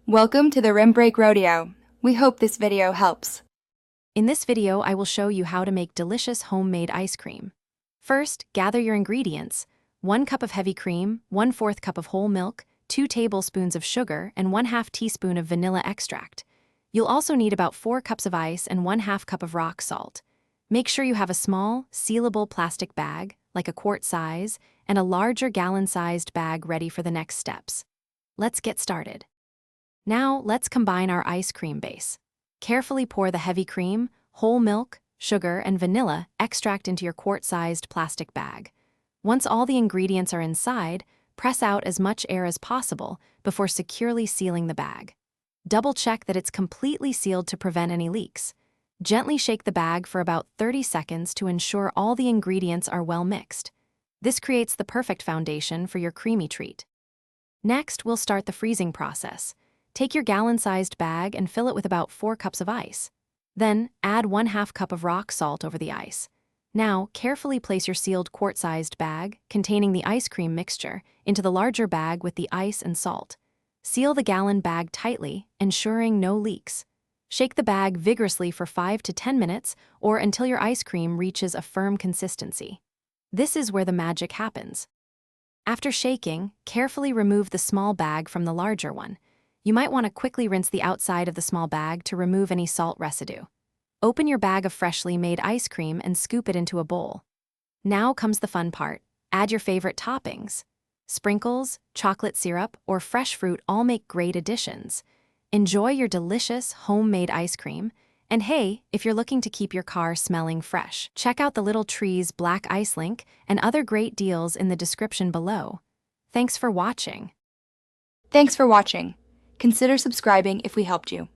Welcome to the Rim Break Rodeo. We hope this video helps. In this video, I will show you how to make delicious homemade ice cream. First, gather your ingredients: 1 cup of heavy cream, 1/4 cup of whole milk, 2 tablespoons of sugar, and 1/2 teaspoon of vanilla extract. You'll also need about 4 cups of ice and 1/2 cup of rock salt. Make sure you have a small, sealable plastic bag, like a quart size, and a larger gallon-sized bag ready for the next steps. Let's get started. Now, let's combine our ice cream base. Carefully pour the heavy cream, whole milk, sugar, and vanilla extract into your quart-sized plastic bag. Once all the ingredients are inside, press out as much air as possible before securely sealing the bag. Double-check that it's completely sealed to prevent any leaks. Gently shake the bag for about 30 seconds to ensure all the ingredients are well mixed. This creates the perfect foundation for your creamy treat. Next, we'll start the freezing process. Take your gallon-sized bag and fill it with about 4 cups of ice. Then, add 1/2 cup of rock salt over the ice. Now, carefully place your sealed quart-sized bag, containing the ice cream mixture, into the larger bag with the ice and salt. Seal the gallon bag tightly, ensuring no leaks. Shake the bag vigorously for 5 to 10 minutes or until your ice cream reaches a firm consistency. This is where the magic happens. After shaking, carefully remove the small bag from the larger one. You might want to quickly rinse the outside of the small bag to remove any salt residue. Open your bag of freshly made ice cream and scoop it into a bowl. Now comes the fun part. Add your favorite toppings. Sprinkles, chocolate syrup, or fresh fruit all make great additions. Enjoy your delicious homemade ice cream. And hey, if you're looking to keep your car smelling fresh, check out the Little Trees Black Ice link and other great deals in the description below. Thanks for watching. Thanks for watching. Consider subscribing if we helped you.